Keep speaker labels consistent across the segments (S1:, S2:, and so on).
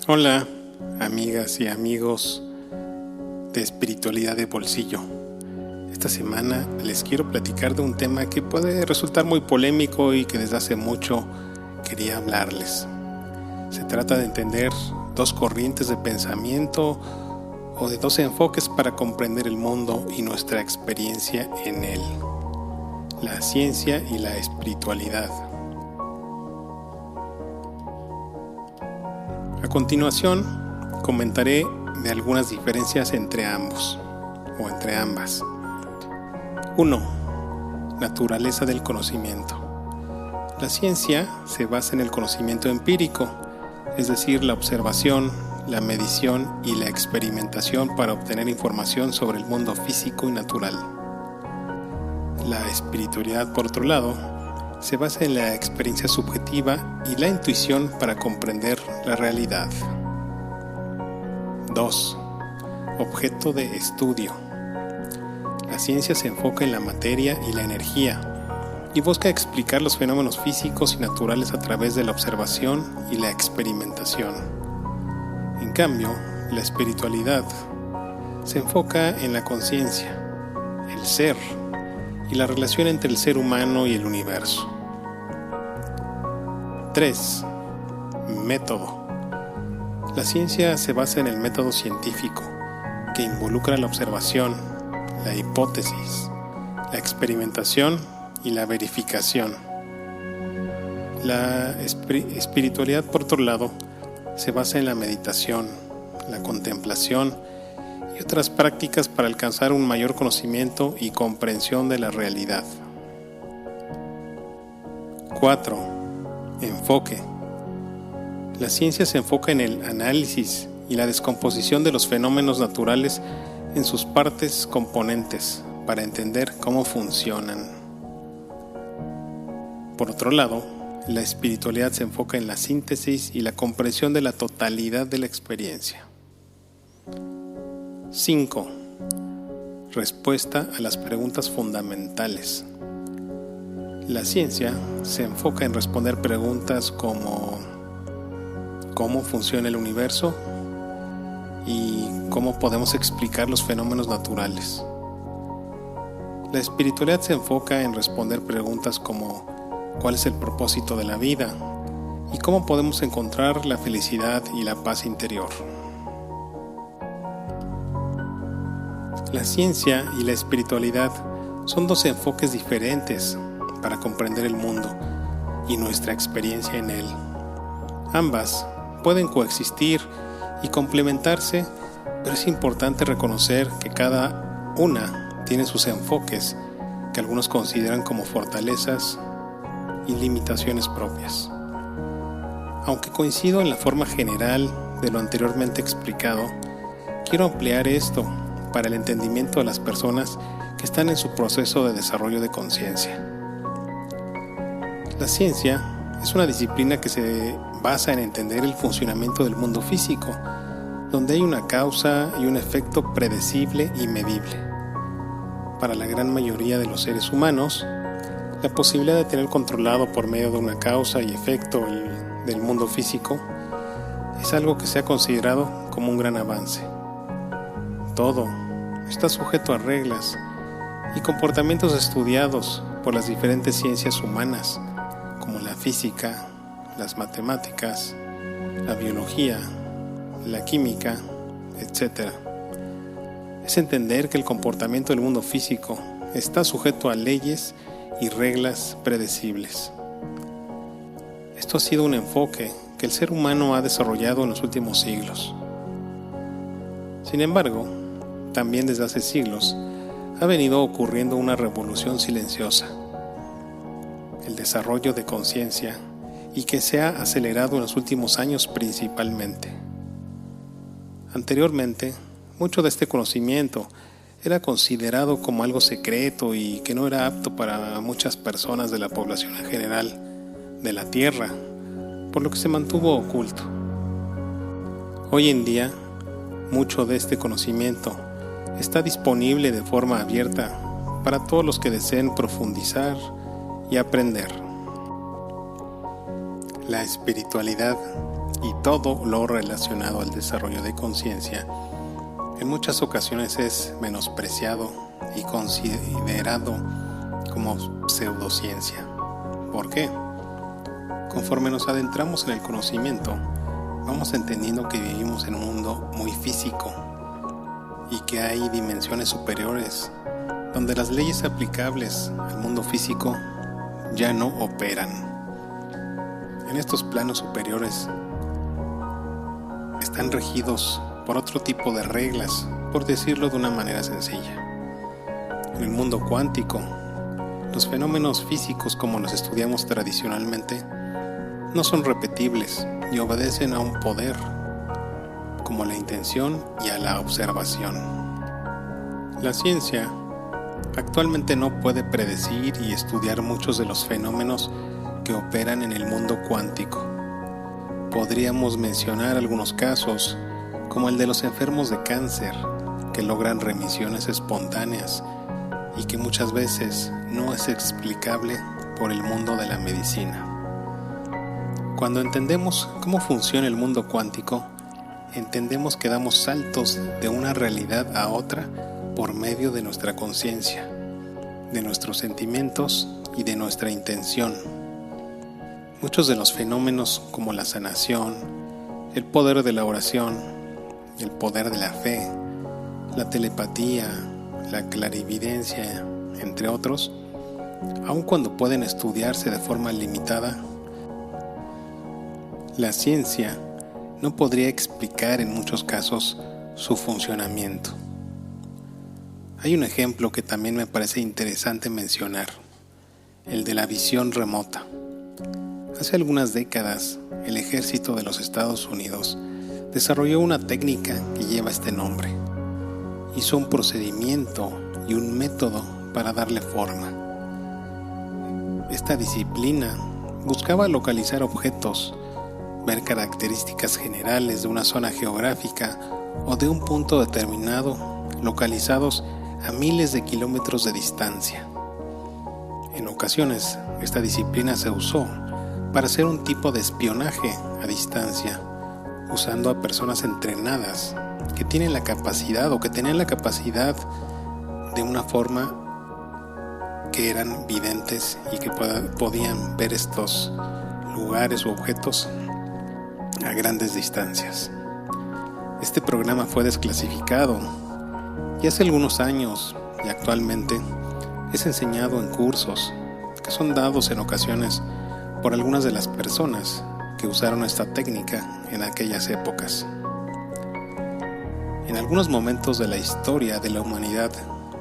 S1: Hola, amigas y amigos de Espiritualidad de Bolsillo. Esta semana les quiero platicar de un tema que puede resultar muy polémico y que desde hace mucho quería hablarles. Se trata de entender dos corrientes de pensamiento o de dos enfoques para comprender el mundo y nuestra experiencia en él: la ciencia y la espiritualidad. A continuación, comentaré de algunas diferencias entre ambos o entre ambas. 1. Naturaleza del conocimiento. La ciencia se basa en el conocimiento empírico, es decir, la observación, la medición y la experimentación para obtener información sobre el mundo físico y natural. La espiritualidad, por otro lado, se basa en la experiencia subjetiva y la intuición para comprender la realidad. 2. Objeto de estudio. La ciencia se enfoca en la materia y la energía y busca explicar los fenómenos físicos y naturales a través de la observación y la experimentación. En cambio, la espiritualidad se enfoca en la conciencia, el ser y la relación entre el ser humano y el universo. 3. Método. La ciencia se basa en el método científico, que involucra la observación, la hipótesis, la experimentación y la verificación. La espiritualidad, por otro lado, se basa en la meditación, la contemplación y otras prácticas para alcanzar un mayor conocimiento y comprensión de la realidad. 4. Enfoque. La ciencia se enfoca en el análisis y la descomposición de los fenómenos naturales en sus partes componentes para entender cómo funcionan. Por otro lado, la espiritualidad se enfoca en la síntesis y la comprensión de la totalidad de la experiencia. 5. Respuesta a las preguntas fundamentales. La ciencia se enfoca en responder preguntas como ¿cómo funciona el universo? Y ¿cómo podemos explicar los fenómenos naturales? La espiritualidad se enfoca en responder preguntas como ¿cuál es el propósito de la vida? Y ¿cómo podemos encontrar la felicidad y la paz interior? La ciencia y la espiritualidad son dos enfoques diferentes para comprender el mundo y nuestra experiencia en él. Ambas pueden coexistir y complementarse, pero es importante reconocer que cada una tiene sus enfoques que algunos consideran como fortalezas y limitaciones propias. Aunque coincido en la forma general de lo anteriormente explicado, quiero ampliar esto para el entendimiento de las personas que están en su proceso de desarrollo de conciencia. La ciencia es una disciplina que se basa en entender el funcionamiento del mundo físico, donde hay una causa y un efecto predecible y medible. Para la gran mayoría de los seres humanos, la posibilidad de tener controlado por medio de una causa y efecto del mundo físico es algo que se ha considerado como un gran avance. Todo está sujeto a reglas y comportamientos estudiados por las diferentes ciencias humanas, como la física, las matemáticas, la biología, la química, etc. Es entender que el comportamiento del mundo físico está sujeto a leyes y reglas predecibles. Esto ha sido un enfoque que el ser humano ha desarrollado en los últimos siglos. Sin embargo, también desde hace siglos ha venido ocurriendo una revolución silenciosa, el desarrollo de conciencia, y que se ha acelerado en los últimos años principalmente. Anteriormente, mucho de este conocimiento era considerado como algo secreto y que no era apto para muchas personas de la población en general de la Tierra, por lo que se mantuvo oculto. Hoy en día, mucho de este conocimiento está disponible de forma abierta para todos los que deseen profundizar y aprender. La espiritualidad y todo lo relacionado al desarrollo de conciencia en muchas ocasiones es menospreciado y considerado como pseudociencia. ¿Por qué? Conforme nos adentramos en el conocimiento, vamos entendiendo que vivimos en un mundo muy físico y que hay dimensiones superiores donde las leyes aplicables al mundo físico ya no operan. En estos planos superiores están regidos por otro tipo de reglas, por decirlo de una manera sencilla. En el mundo cuántico, los fenómenos físicos como los estudiamos tradicionalmente no son repetibles y obedecen a un poder, como la intención y a la observación. La ciencia actualmente no puede predecir y estudiar muchos de los fenómenos que operan en el mundo cuántico. Podríamos mencionar algunos casos, como el de los enfermos de cáncer, que logran remisiones espontáneas y que muchas veces no es explicable por el mundo de la medicina. Cuando entendemos cómo funciona el mundo cuántico, entendemos que damos saltos de una realidad a otra por medio de nuestra conciencia, de nuestros sentimientos y de nuestra intención. Muchos de los fenómenos como la sanación, el poder de la oración, el poder de la fe, la telepatía, la clarividencia, entre otros, aun cuando pueden estudiarse de forma limitada, la ciencia no podría explicar en muchos casos su funcionamiento. Hay un ejemplo que también me parece interesante mencionar, el de la visión remota. Hace algunas décadas, el ejército de los Estados Unidos desarrolló una técnica que lleva este nombre. Hizo un procedimiento y un método para darle forma. Esta disciplina buscaba localizar objetos, ver características generales de una zona geográfica o de un punto determinado localizados a miles de kilómetros de distancia. En ocasiones, esta disciplina se usó para hacer un tipo de espionaje a distancia, usando a personas entrenadas que tienen la capacidad o que tenían la capacidad de una forma que eran videntes y que podían ver estos lugares u objetos a grandes distancias. Este programa fue desclasificado y hace algunos años y actualmente es enseñado en cursos que son dados en ocasiones por algunas de las personas que usaron esta técnica en aquellas épocas. En algunos momentos de la historia de la humanidad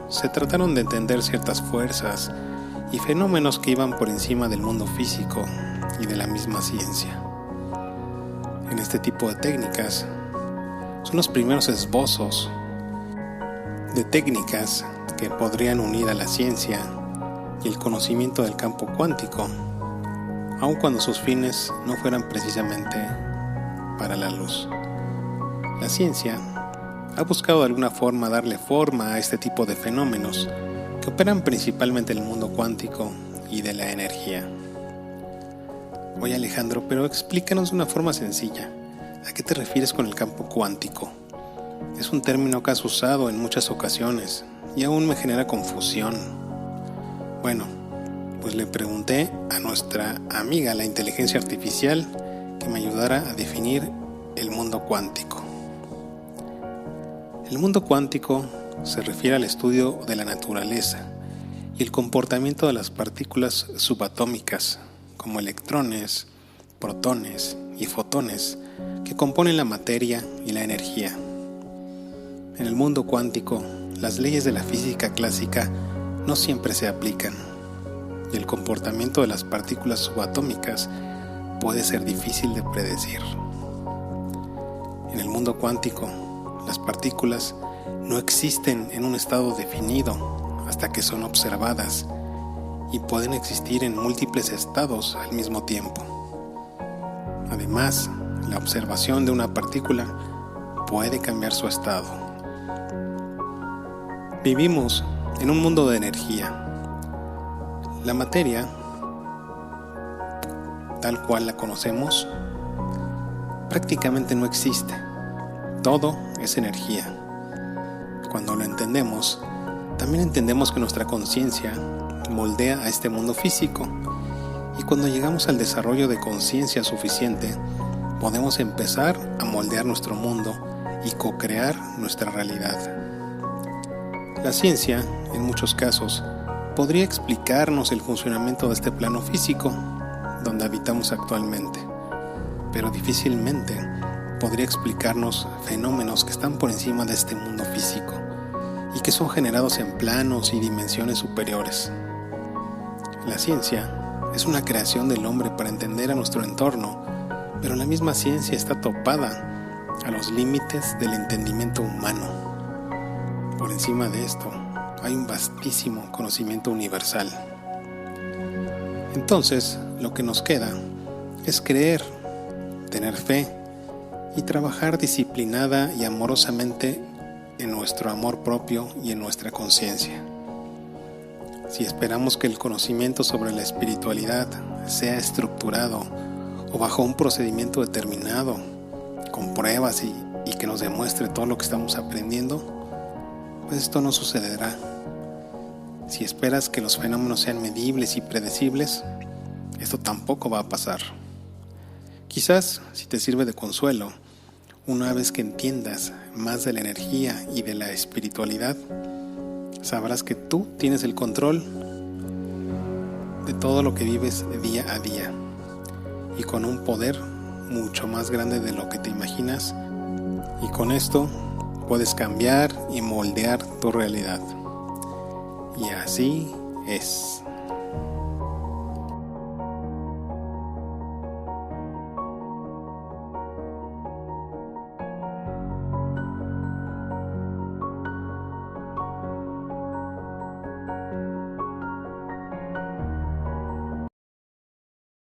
S1: se trataron de entender ciertas fuerzas y fenómenos que iban por encima del mundo físico y de la misma ciencia. En este tipo de técnicas son los primeros esbozos de técnicas que podrían unir a la ciencia y el conocimiento del campo cuántico, aun cuando sus fines no fueran precisamente para la luz. La ciencia ha buscado de alguna forma darle forma a este tipo de fenómenos que operan principalmente en el mundo cuántico y de la energía. Oye Alejandro, pero explícanos de una forma sencilla, ¿a qué te refieres con el campo cuántico? Es un término que has usado en muchas ocasiones y aún me genera confusión. Bueno, pues le pregunté a nuestra amiga la inteligencia artificial que me ayudara a definir el mundo cuántico. El mundo cuántico se refiere al estudio de la naturaleza y el comportamiento de las partículas subatómicas, como electrones, protones y fotones, que componen la materia y la energía. En el mundo cuántico, las leyes de la física clásica no siempre se aplican, y el comportamiento de las partículas subatómicas puede ser difícil de predecir. En el mundo cuántico, las partículas no existen en un estado definido hasta que son observadas y pueden existir en múltiples estados al mismo tiempo. Además, la observación de una partícula puede cambiar su estado. Vivimos en un mundo de energía. La materia tal cual la conocemos prácticamente no existe. Todo es energía. Cuando lo entendemos, también entendemos que nuestra conciencia moldea a este mundo físico, y cuando llegamos al desarrollo de conciencia suficiente, podemos empezar a moldear nuestro mundo y co-crear nuestra realidad. La ciencia, en muchos casos, podría explicarnos el funcionamiento de este plano físico donde habitamos actualmente, pero difícilmente podría explicarnos fenómenos que están por encima de este mundo físico y que son generados en planos y dimensiones superiores. La ciencia es una creación del hombre para entender a nuestro entorno, pero la misma ciencia está topada a los límites del entendimiento humano. Por encima de esto, hay un vastísimo conocimiento universal. Entonces, lo que nos queda es creer, tener fe y trabajar disciplinada y amorosamente en nuestro amor propio y en nuestra conciencia. Si esperamos que el conocimiento sobre la espiritualidad sea estructurado o bajo un procedimiento determinado, con pruebas y que nos demuestre todo lo que estamos aprendiendo, pues esto no sucederá. Si esperas que los fenómenos sean medibles y predecibles, esto tampoco va a pasar. Quizás, si te sirve de consuelo, una vez que entiendas más de la energía y de la espiritualidad, sabrás que tú tienes el control de todo lo que vives día a día, y con un poder mucho más grande de lo que te imaginas, y con esto puedes cambiar y moldear tu realidad. Y así es.